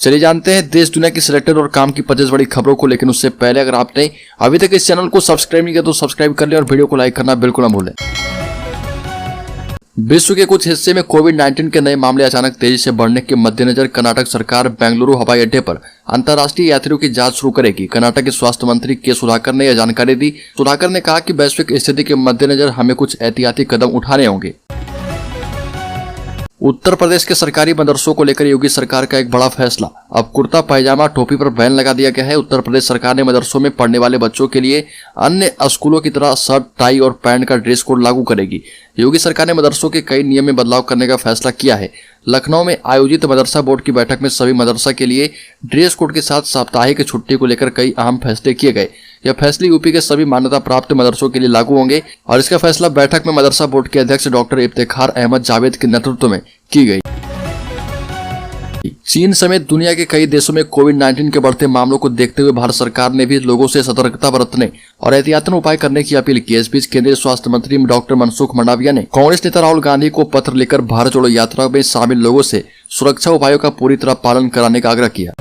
चलिए जानते हैं देश दुनिया की सिलेक्टेड और काम की 50 बड़ी खबरों को। लेकिन उससे पहले अगर आपने अभी तक इस चैनल को सब्सक्राइब नहीं किया तो सब्सक्राइब कर लें और वीडियो को लाइक करना बिल्कुल ना भूलें। विश्व के कुछ हिस्से में कोविड-19 के नए मामले अचानक तेजी से बढ़ने के मद्देनजर कर्नाटक सरकार बेंगलुरु हवाई अड्डे पर अंतर्राष्ट्रीय यात्रियों की जांच शुरू करेगी। कर्नाटक के स्वास्थ्य मंत्री के सुधाकर ने यह जानकारी दी। सुधाकर ने कहा कि वैश्विक स्थिति के मद्देनजर हमें कुछ एहतियाती कदम उठाने होंगे। उत्तर प्रदेश के सरकारी मदरसों को लेकर योगी सरकार का एक बड़ा फैसला। अब कुर्ता पायजामा टोपी पर बैन लगा दिया गया है। उत्तर प्रदेश सरकार ने मदरसों में पढ़ने वाले बच्चों के लिए अन्य स्कूलों की तरह शर्ट, टाई और पैंट का ड्रेस कोड लागू करेगी। योगी सरकार ने मदरसों के कई नियम में बदलाव करने का फैसला किया है। लखनऊ में आयोजित मदरसा बोर्ड की बैठक में सभी मदरसा के लिए ड्रेस कोड के साथ साप्ताहिक छुट्टी को लेकर कई अहम फैसले किए गए। यह फैसले यूपी के सभी मान्यता प्राप्त मदरसों के लिए लागू होंगे और इसका फैसला बैठक में मदरसा बोर्ड के अध्यक्ष डॉक्टर इफ्तिखार अहमद जावेद के नेतृत्व में की गई। चीन समेत दुनिया के कई देशों में कोविड-19 के बढ़ते मामलों को देखते हुए भारत सरकार ने भी लोगों से सतर्कता बरतने और एहतियातन उपाय करने की अपील की। इस बीच केंद्रीय स्वास्थ्य मंत्री डॉक्टर मनसुख मंडाविया ने कांग्रेस नेता राहुल गांधी को पत्र लिखकर भारत जोड़ो यात्रा में शामिल लोगों से सुरक्षा उपायों का पूरी तरह पालन कराने का आग्रह किया।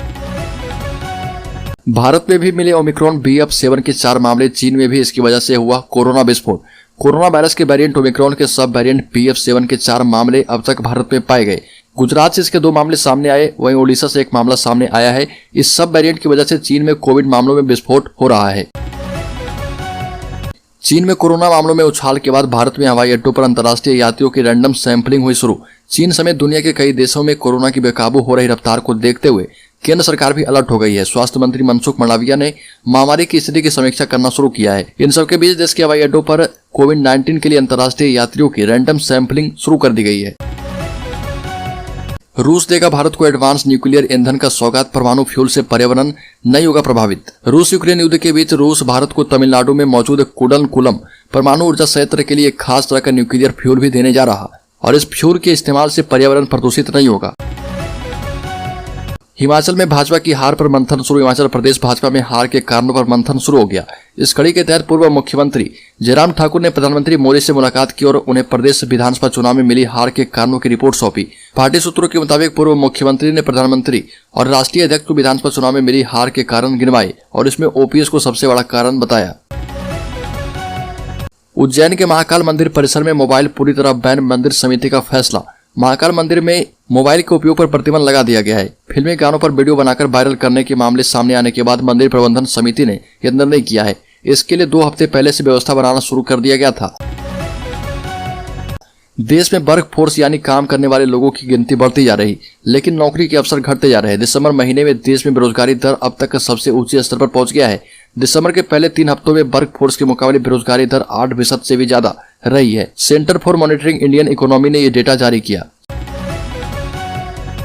भारत में भी मिले ओमिक्रॉन BF.7 के 4 मामले। चीन में भी इसकी वजह से हुआ कोरोना विस्फोट। कोरोना वायरस के वेरिएंट ओमिक्रॉन के सब वेरिएंट BF.7 के 4 मामले अब तक भारत में पाए गए। गुजरात से इसके 2 मामले सामने आए, वहीं ओडिशा से 1 मामला सामने आया है। इस सब वेरिएंट की वजह से चीन में कोविड मामलों में विस्फोट हो रहा है। चीन में कोरोना मामलों में उछाल के बाद भारत में हवाई अड्डों पर अंतर्राष्ट्रीय यात्रियों की रैंडम सैंपलिंग हुई शुरू। चीन समेत दुनिया के कई देशों में कोरोना की बेकाबू हो रही रफ्तार को देखते हुए केंद्र सरकार भी अलर्ट हो गई है। स्वास्थ्य मंत्री मनसुख मंडाविया ने महामारी की स्थिति की समीक्षा करना शुरू किया है। इन सबके बीच देश के हवाई अड्डों पर कोविड-19 के लिए अंतर्राष्ट्रीय यात्रियों की रैंडम सैंपलिंग शुरू कर दी गई है। रूस देगा भारत को एडवांस न्यूक्लियर ईंधन का सौगात। परमाणु फ्यूल से पर्यावरण नहीं होगा प्रभावित। रूस यूक्रेन युद्ध के बीच रूस भारत को तमिलनाडु में मौजूद कुडनकुलम परमाणु ऊर्जा संयंत्र के लिए एक खास तरह का न्यूक्लियर फ्यूल भी देने जा रहा और इस फ्यूल के इस्तेमाल से पर्यावरण प्रदूषित नहीं होगा। हिमाचल में भाजपा की हार पर मंथन शुरू। हिमाचल प्रदेश भाजपा में हार के कारणों पर मंथन शुरू हो गया। इस कड़ी के तहत पूर्व मुख्यमंत्री जयराम ठाकुर ने प्रधानमंत्री मोदी से मुलाकात की और उन्हें प्रदेश विधानसभा चुनाव में मिली हार के कारणों की रिपोर्ट सौंपी। पार्टी सूत्रों के मुताबिक पूर्व मुख्यमंत्री ने प्रधानमंत्री और राष्ट्रीय अध्यक्ष को विधानसभा चुनाव में मिली हार के कारण गिनवाए और इसमें OPS को सबसे बड़ा कारण बताया। उज्जैन के महाकाल मंदिर परिसर में मोबाइल पूरी तरह बैन। मंदिर समिति का फैसला। महाकाल मंदिर में मोबाइल के उपयोग पर प्रतिबंध लगा दिया गया है। फिल्मी गानों पर वीडियो बनाकर वायरल करने के मामले सामने आने के बाद मंदिर प्रबंधन समिति ने यह निर्णय किया है। इसके लिए 2 हफ्ते पहले से व्यवस्था बनाना शुरू कर दिया गया था। देश में वर्कफोर्स यानी काम करने वाले लोगों की गिनती बढ़ती जा रही, लेकिन नौकरी के अवसर घटते जा रहे हैं। दिसंबर महीने में देश में बेरोजगारी दर अब तक सबसे ऊंचे स्तर पर पहुंच गया है। दिसंबर के पहले 3 हफ्तों में वर्कफोर्स के मुकाबले बेरोजगारी दर 8% से भी ज्यादा रही है। Centre for monitoring Indian economy ने यह डेटा जारी किया।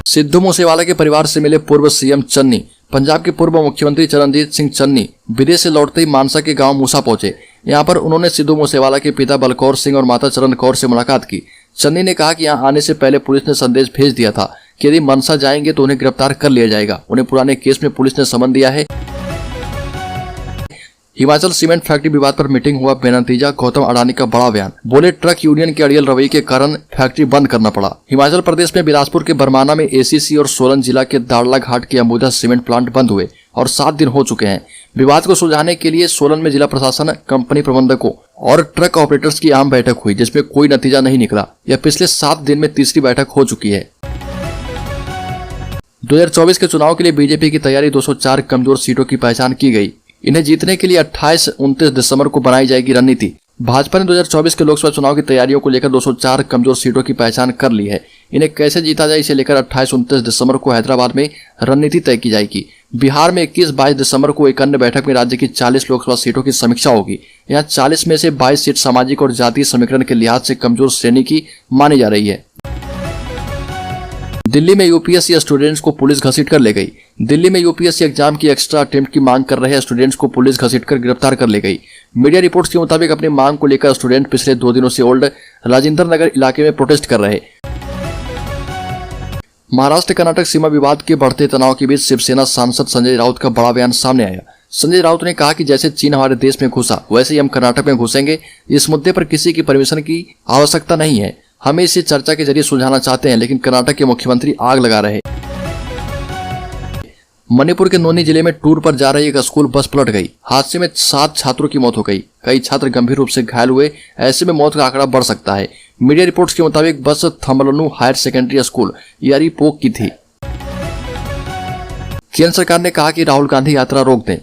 सिद्धू मूसेवाला के परिवार से मिले पूर्व CM चन्नी। पंजाब के पूर्व मुख्यमंत्री चरणजीत सिंह चन्नी विदेश से लौटते ही मानसा के गांव मूसा पहुंचे। यहां पर उन्होंने सिद्धू मूसेवाला के पिता बलकौर सिंह और माता चरण कौर से मुलाकात की। चन्नी ने कहा कि यहां आने से पहले पुलिस ने संदेश भेज दिया था कि यदि मानसा जाएंगे तो उन्हें गिरफ्तार कर लिया जाएगा। उन्हें पुराने केस में पुलिस ने समन दिया है। हिमाचल सीमेंट फैक्ट्री विवाद पर मीटिंग हुआ बेनतीजा। गौतम अडानी का बड़ा बयान। बोले ट्रक यूनियन के अड़ियल रवैये के कारण फैक्ट्री बंद करना पड़ा। हिमाचल प्रदेश में बिलासपुर के बरमाना में ACC और सोलन जिला के दाड़ला घाट के अंबुजा सीमेंट प्लांट बंद हुए और 7 दिन हो चुके हैं। विवाद को सुलझाने के लिए सोलन में जिला प्रशासन, कंपनी प्रबंधकों और ट्रक ऑपरेटर्स की आम बैठक हुई, जिसमें कोई नतीजा नहीं निकला। यह पिछले 7 दिन में तीसरी बैठक हो चुकी है। 2024 के चुनाव के लिए बीजेपी की तैयारी। 204 कमजोर सीटों की पहचान की गई। इन्हें जीतने के लिए 28-29 दिसंबर को बनाई जाएगी रणनीति। भाजपा ने 2024 के लोकसभा चुनाव की तैयारियों को लेकर 204 कमजोर सीटों की पहचान कर ली है। इन्हें कैसे जीता जाए इसे लेकर 28-29 दिसंबर को हैदराबाद में रणनीति तय की जाएगी। बिहार में 21-22 दिसंबर को एक अन्य बैठक में राज्य की 40 लोकसभा सीटों की समीक्षा होगी। यहाँ 40 में से 22 सीट सामाजिक और जातीय समीकरण के लिहाज से कमजोर श्रेणी की मानी जा रही है। दिल्ली में UPSC स्टूडेंट्स को पुलिस घसीट कर ले गई। दिल्ली में UPSC एग्जाम की एक्स्ट्रा अटेम्प्ट की मांग कर रहे स्टूडेंट्स को पुलिस घसीटकर गिरफ्तार कर ले गई। मीडिया रिपोर्ट्स के मुताबिक अपनी मांग को लेकर स्टूडेंट पिछले 2 दिनों से ओल्ड राजेंद्र नगर इलाके में प्रोटेस्ट कर रहे। महाराष्ट्र कर्नाटक सीमा विवाद के बढ़ते तनाव के बीच शिवसेना सांसद संजय राउत का बड़ा बयान सामने आया। संजय राउत ने कहा कि जैसे चीन हमारे देश में घुसा वैसे ही हम कर्नाटक में घुसेंगे। इस मुद्दे पर किसी की परमिशन की आवश्यकता नहीं है। हमें इसे चर्चा के जरिए सुलझाना चाहते हैं, लेकिन कर्नाटक के मुख्यमंत्री आग लगा रहे। मणिपुर के नोनी जिले में टूर पर जा रही एक स्कूल बस पलट गई। हादसे में 7 छात्रों की मौत हो गई। कई छात्र गंभीर रूप से घायल हुए। ऐसे में मौत का आंकड़ा बढ़ सकता है। मीडिया रिपोर्ट्स के मुताबिक बस थमलनु हायर सेकेंडरी स्कूल यारीपोक की थी। केंद्र सरकार ने कहा कि राहुल गांधी यात्रा रोक दें।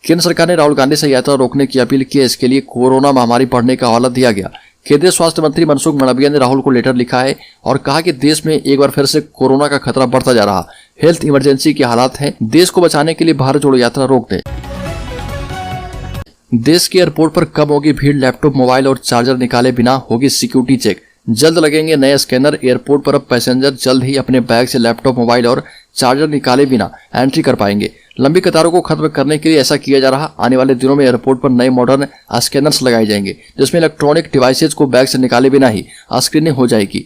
केंद्र सरकार ने राहुल गांधी से यात्रा रोकने की अपील की है। इसके लिए कोरोना महामारी बढ़ने का हवाला दिया गया। केंद्रीय स्वास्थ्य मंत्री मनसुख मांडविया ने राहुल को लेटर लिखा है और कहा कि देश में एक बार फिर से कोरोना का खतरा बढ़ता जा रहा। हेल्थ इमरजेंसी के हालात हैं। देश को बचाने के लिए भारत जोड़ो यात्रा रोक दें। देश के एयरपोर्ट पर कम होगी भीड़। लैपटॉप, मोबाइल और चार्जर निकाले बिना होगी सिक्योरिटी चेक। जल्द लगेंगे नए स्कैनर। एयरपोर्ट पर अब पैसेंजर जल्द ही अपने बैग से लैपटॉप, मोबाइल और चार्जर निकाले बिना एंट्री कर पाएंगे। लंबी कतारों को खत्म करने के लिए ऐसा किया जा रहा। आने वाले दिनों में एयरपोर्ट पर नए मॉडर्न स्कैनर्स लगाए जाएंगे जिसमें इलेक्ट्रॉनिक डिवाइसेज को बैग से निकाले बिना ही स्क्रीनिंग हो जाएगी।